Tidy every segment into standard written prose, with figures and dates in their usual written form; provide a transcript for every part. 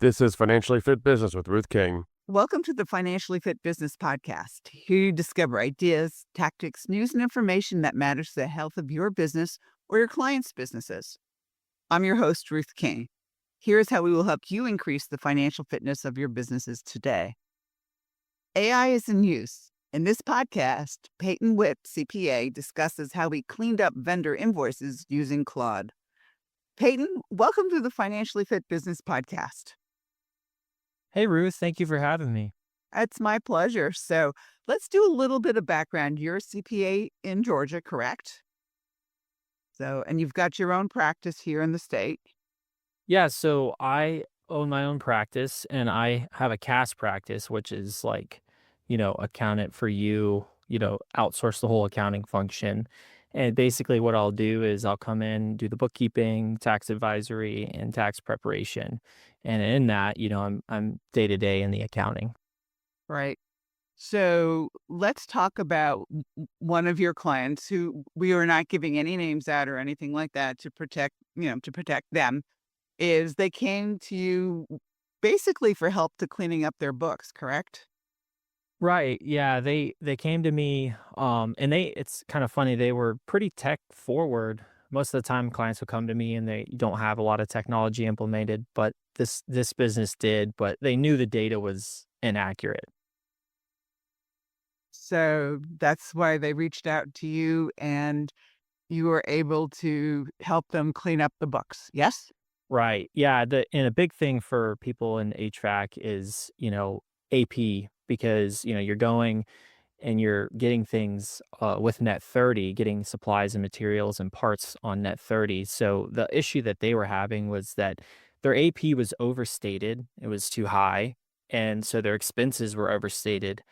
This is Financially Fit Business with Ruth King. Welcome to the Financially Fit Business Podcast. Here you discover ideas, tactics, news, and information that matters to the health of your business or your clients' businesses. I'm your host, Ruth King. Here's how we will help you increase the financial fitness of your businesses today. AI is in use. In this podcast, Peyton Witt, CPA, discusses how we cleaned up vendor invoices using Claude. Peyton, welcome to the Financially Fit Business Podcast. Hey, Ruth, thank you for having me. It's my pleasure. So let's do a little bit of background. You're a CPA in Georgia, correct? And you've got your own practice here in the state. Yeah, so I own my own practice and I have a CAS practice, which is like, account it for you, outsource the whole accounting function. And basically what I'll do is I'll come in, do the bookkeeping, tax advisory, and tax preparation. And in that, I'm day to day in the accounting. Right. So let's talk about one of your clients who we are not giving any names out or anything like that to protect them, is they came to you basically for help to cleaning up their books, correct? Right. Yeah. They came to me, and it's kind of funny, they were pretty tech forward. Most of the time clients would come to me and they don't have a lot of technology implemented, but this business did, but they knew the data was inaccurate. So that's why they reached out to you and you were able to help them clean up the books. Yes? Right. Yeah. And a big thing for people in HVAC is, AP, because, you're going and you're getting things with net 30, getting supplies and materials and parts on net 30. So the issue that they were having was that their AP was overstated. It was too high. And so their expenses were overstated.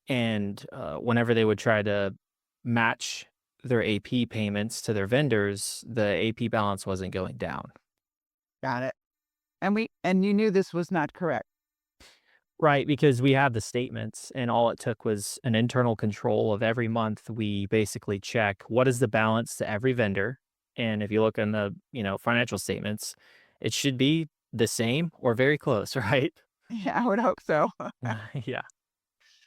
And whenever they would try to match their AP payments to their vendors, the AP balance wasn't going down. Got it. And you knew this was not correct. Right, because we have the statements and all it took was an internal control of every month. We basically check what is the balance to every vendor. And if you look in the, financial statements, it should be the same or very close, right? Yeah, I would hope so. Yeah.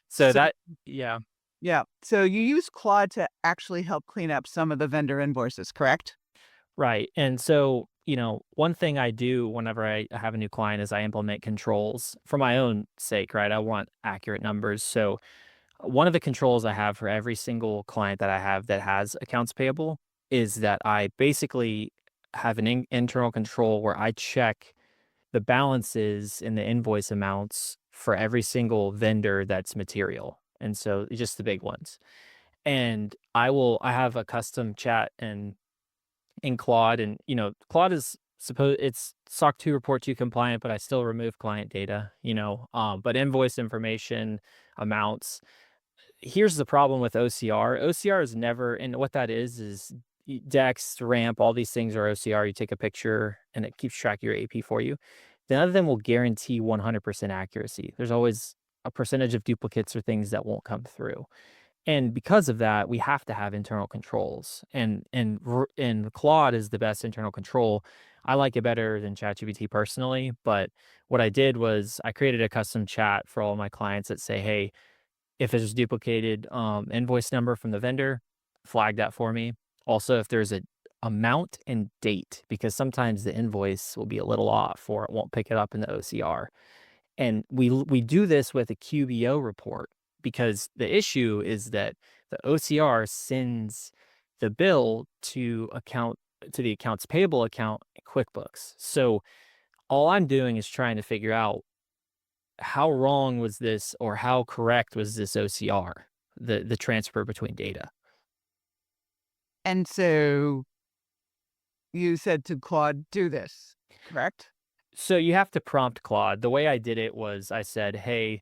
So So that, yeah. yeah. So you use Claude to actually help clean up some of the vendor invoices, correct? Right. And so, one thing I do whenever I have a new client is I implement controls for my own sake, right? I want accurate numbers. So, one of the controls I have for every single client that I have that has accounts payable is that I basically have an internal control where I check the balances in the invoice amounts for every single vendor that's material. And so, just the big ones. And I have a custom chat in Claude, and Claude is supposed it's SOC 2 Report 2 compliant, but I still remove client data, but invoice information, amounts. Here's the problem with OCR. OCR is never, and what that is Dex, Ramp, all these things are OCR. You take a picture and it keeps track of your AP for you. None of them will guarantee 100% accuracy. There's always a percentage of duplicates or things that won't come through. And because of that, we have to have internal controls, and Claude is the best internal control. I like it better than ChatGPT personally, but what I did was I created a custom chat for all my clients that say, "Hey, if there's duplicated invoice number from the vendor, flag that for me. Also, if there's a amount and date, because sometimes the invoice will be a little off or it won't pick it up in the OCR." And we do this with a QBO report because the issue is that the OCR sends the bill to the accounts payable account in QuickBooks. So all I'm doing is trying to figure out how wrong was this or how correct was this OCR, the transfer between data. And so you said to Claude, do this, correct? So you have to prompt Claude. The way I did it was I said, "Hey,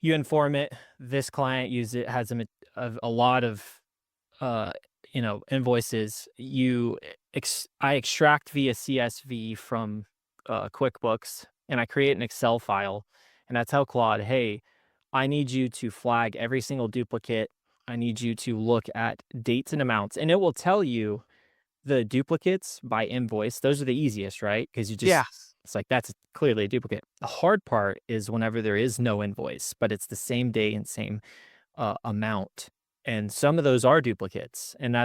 you inform it. This client has a lot of uh, invoices. I extract via CSV from QuickBooks, and I create an Excel file, and I tell Claude, hey, I need you to flag every single duplicate. I need you to look at dates and amounts, and it will tell you the duplicates by invoice. Those are the easiest, right? Because you just Yes. It's like, that's clearly a duplicate. The hard part is whenever there is no invoice, but it's the same day and same amount. And some of those are duplicates. And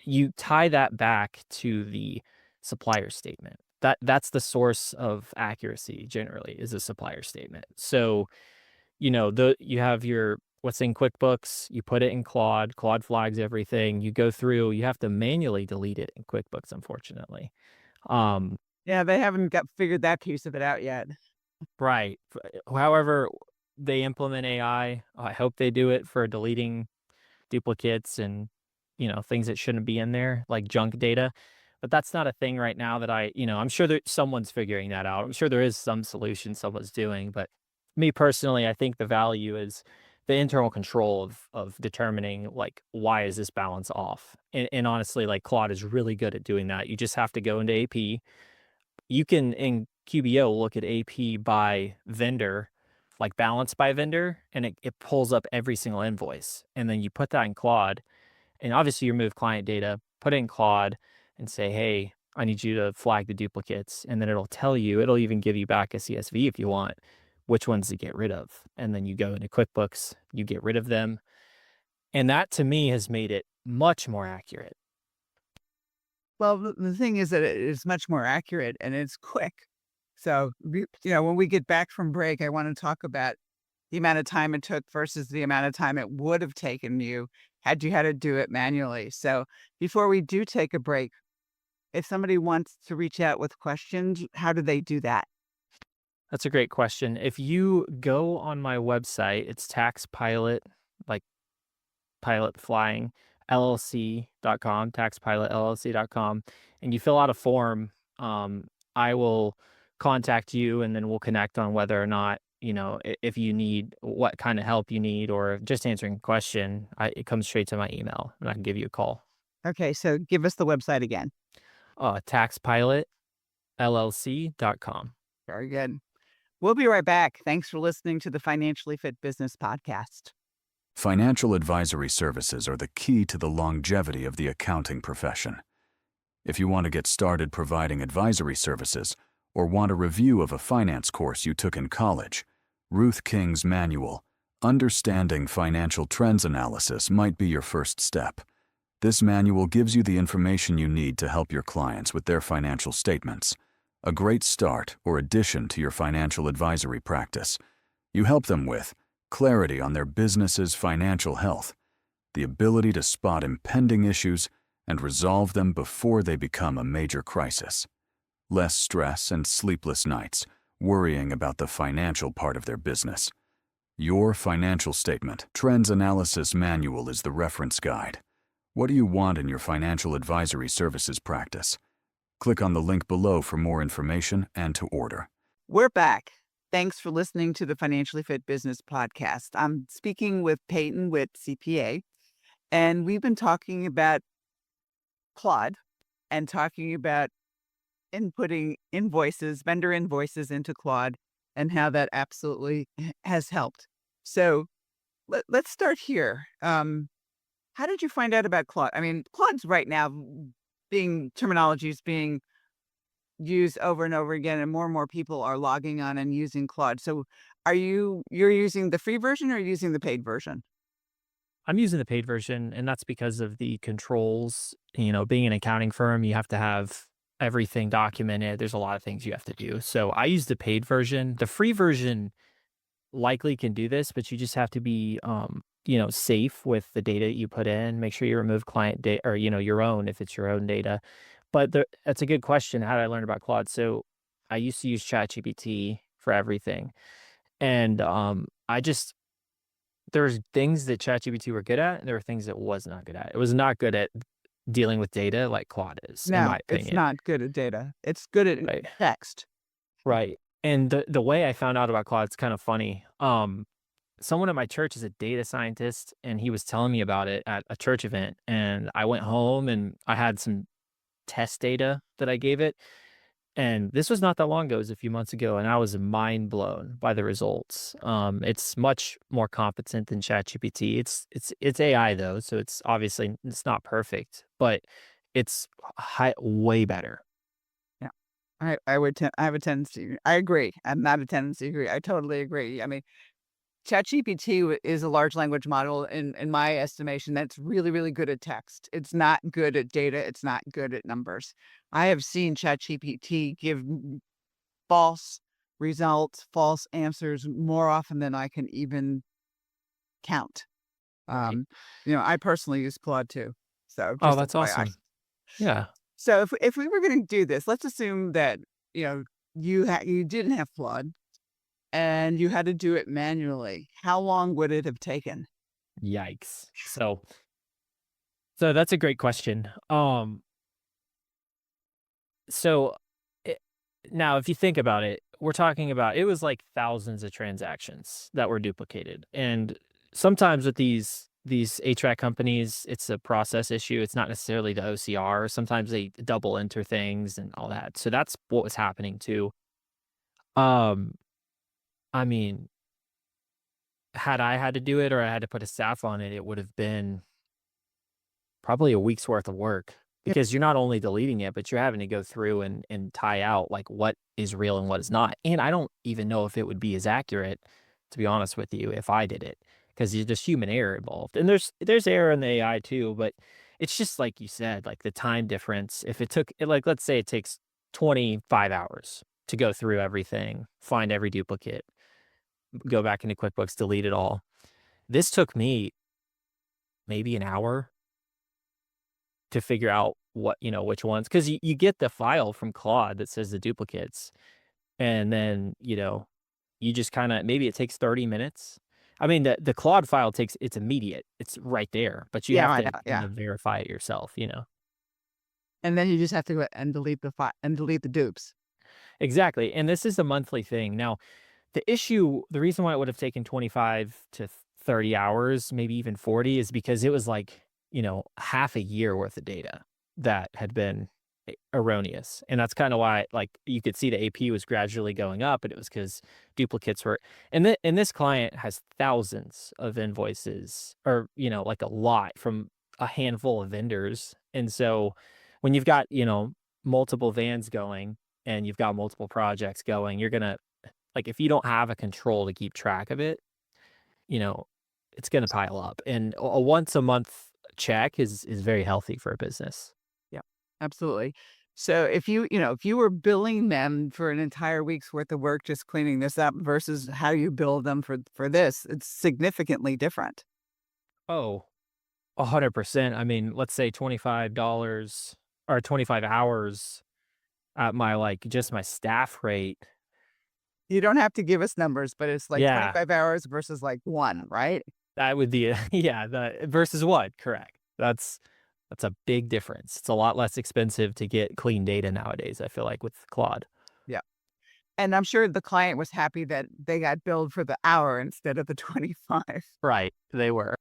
you tie that back to the supplier statement. That's the source of accuracy generally, is a supplier statement. So, you have what's in QuickBooks, you put it in Claude flags everything. You go through, you have to manually delete it in QuickBooks, unfortunately. Um, Yeah, they haven't figured that piece of it out yet. right. However, they implement AI. I hope they do it for deleting duplicates and, things that shouldn't be in there, like junk data. But that's not a thing right now that I'm sure that someone's figuring that out. I'm sure there is some solution someone's doing, but me personally, I think the value is the internal control of determining, like, why is this balance off? And honestly, like, Claude is really good at doing that. You just have to go into AP. You can, in QBO, look at AP by vendor, like balance by vendor, and it pulls up every single invoice. And then you put that in Claude, and obviously you remove client data, put it in Claude and say, hey, I need you to flag the duplicates. And then it'll even give you back a CSV if you want, which ones to get rid of. And then you go into QuickBooks, you get rid of them. And that to me has made it much more accurate. Well, the thing is that it is much more accurate and it's quick. So, when we get back from break, I want to talk about the amount of time it took versus the amount of time it would have taken you had you had to do it manually. So, before we do take a break, if somebody wants to reach out with questions, how do they do that? That's a great question. If you go on my website, it's Tax Pilot, like pilot flying, LLC.com, taxpilotllc.com, and you fill out a form. I will contact you and then we'll connect on whether or not, if you need what kind of help you need, or just answering a question. It comes straight to my email and I can give you a call. Okay, so give us the website again. Taxpilotllc.com. Very good. We'll be right back. Thanks for listening to the Financially Fit Business Podcast. Financial advisory services are the key to the longevity of the accounting profession. If you want to get started providing advisory services or want a review of a finance course you took in college, Ruth King's manual, Understanding Financial Trends Analysis, might be your first step. This manual gives you the information you need to help your clients with their financial statements. A great start or addition to your financial advisory practice. You help them with clarity on their business's financial health, the ability to spot impending issues and resolve them before they become a major crisis, less stress and sleepless nights worrying about the financial part of their business. Your Financial Statement Trends Analysis Manual is the reference guide. What do you want in your financial advisory services practice? Click on the link below for more information and to order. We're back. Thanks for listening to the Financially Fit Business Podcast. I'm speaking with Peyton Witt, CPA, and we've been talking about Claude and talking about inputting vendor invoices into Claude, and how that absolutely has helped. So let's start here. How did you find out about Claude? I mean, Claude's right now terminology is being used over and over again, and more people are logging on and using Claude. So you're using the free version or using the paid version? I'm using the paid version, and that's because of the controls. Being an accounting firm, you have to have everything documented. There's a lot of things you have to do. So I use the paid version. The free version likely can do this, but you just have to be, safe with the data you put in. Make sure you remove client data, or, your own, if it's your own data. But that's a good question. How did I learn about Claude? So I used to use ChatGPT for everything. And there's things that ChatGPT were good at, and there were things it was not good at. It was not good at dealing with data like Claude is, in No, my opinion. it's not good at data. It's good at Right. text. Right. And the way I found out about Claude is kind of funny. Someone at my church is a data scientist, and he was telling me about it at a church event. And I went home and I had some test data that I gave it. And this was not that long ago, it was a few months ago, and I was mind blown by the results. It's much more competent than ChatGPT. It's AI though, so it's obviously it's not perfect, but it's way better. Yeah. I have a tendency. I agree. I'm not a tendency agree. I totally agree. I mean, ChatGPT is a large language model in my estimation that's really, really good at text. It's not good at data. It's not good at numbers. I have seen ChatGPT give false results, false answers more often than I can even count. Right. I personally use Claude too. So Oh, just that's FYI. awesome. Yeah. So if we were going to do this, let's assume that you didn't have Claude and you had to do it manually. How long would it have taken? Yikes. So that's a great question. So it, now if you think about it, we're talking about it was like thousands of transactions that were duplicated. And sometimes with these HVAC companies, it's a process issue. It's not necessarily the OCR. Sometimes they double enter things and all that. So that's what was happening too. Um, I mean, had I had to do it or I had to put a staff on it, it would have been probably a week's worth of work because you're not only deleting it, but you're having to go through and tie out like what is real and what is not. And I don't even know if it would be as accurate, to be honest with you, if I did it, because there's just human error involved. And there's error in the AI too, but it's just like you said, like the time difference. If it took like let's say it takes 25 hours to go through everything, find every duplicate, go back into QuickBooks, delete it all. This took me maybe an hour to figure out which ones, because you get the file from Claude that says the duplicates, and then, you just kind of maybe it takes 30 minutes. I mean, the Claude file it's immediate. It's right there, but you Yeah, have I to know. kind Yeah. of verify it yourself. And then you just have to go and delete the file and delete the dupes. Exactly. And this is a monthly thing. Now, the reason why it would have taken 25 to 30 hours, maybe even 40, is because it was like, half a year worth of data that had been erroneous. And that's kind of why, like, you could see the AP was gradually going up, and it was because duplicates were, and this client has thousands of invoices or, like a lot from a handful of vendors. And so when you've got, multiple vans going and you've got multiple projects going, you're going to, like, if you don't have a control to keep track of it, you know, it's gonna pile up, and a once a month check is very healthy for a business. Yeah, absolutely. So if you were billing them for an entire week's worth of work just cleaning this up versus how you bill them for this, it's significantly different. Oh, 100%. I mean, let's say $25 or 25 hours at my, like, just my staff rate. You don't have to give us numbers, but it's like Yeah, 25 hours versus like 1, right? that would be yeah, the versus what? Correct. That's a big difference. It's a lot less expensive to get clean data nowadays, I feel like, with Claude. Yeah. And I'm sure the client was happy that they got billed for the hour instead of the 25. Right, they were.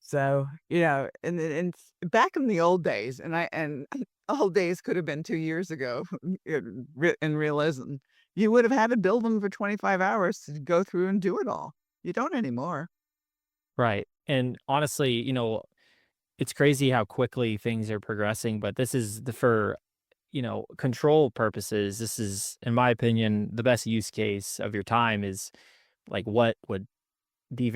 So, and back in the old days, and old days could have been 2 years ago in realism, you would have had to bill them for 25 hours to go through and do it all. You don't anymore. Right, and honestly, it's crazy how quickly things are progressing, but this is for, control purposes. This is, in my opinion, the best use case of your time is like what would be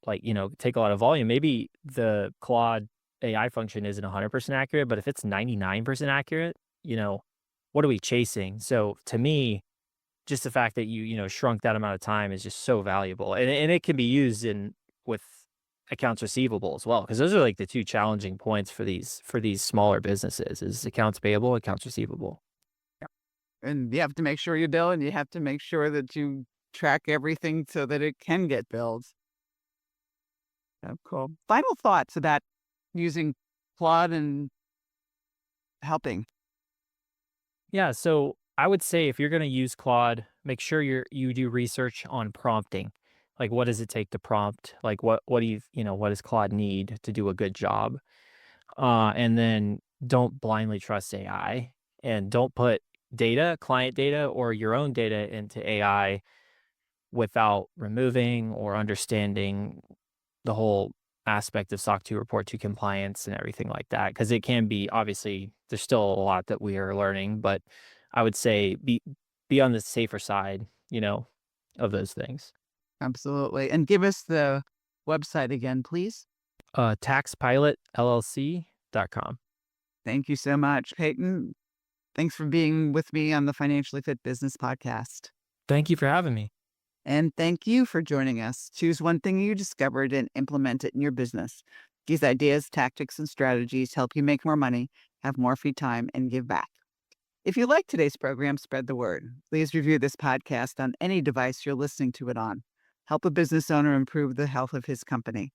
like, take a lot of volume. Maybe the Claude AI function isn't 100% accurate, but if it's 99% accurate, what are we chasing? So to me, just the fact that shrunk that amount of time is just so valuable, and it can be used with accounts receivable as well, because those are like the two challenging points for these smaller businesses is accounts payable, accounts receivable. And you have to make sure you bill, and you have to make sure that you track everything so that it can get billed. Oh, cool. Final thoughts about using Claude and helping. Yeah, so I would say if you're going to use Claude, make sure you do research on prompting. Like, what does it take to prompt? Like, what do what does Claude need to do a good job? And then don't blindly trust AI, and don't put client data or your own data into AI without removing or understanding the whole aspect of SOC 2 Report 2 compliance and everything like that, because it can be, obviously, there's still a lot that we are learning, but I would say be on the safer side, of those things. Absolutely. And give us the website again, please. TaxPilotLLC.com. Thank you so much, Peyton. Thanks for being with me on the Financially Fit Business Podcast. Thank you for having me. And thank you for joining us. Choose one thing you discovered and implement it in your business. These ideas, tactics, and strategies help you make more money, have more free time, and give back. If you like today's program, spread the word. Please review this podcast on any device you're listening to it on. Help a business owner improve the health of his company.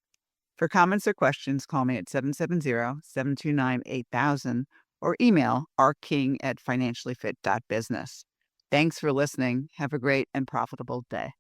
For comments or questions, call me at 770-729-8000 or email rking@financiallyfit.business. Thanks for listening. Have a great and profitable day.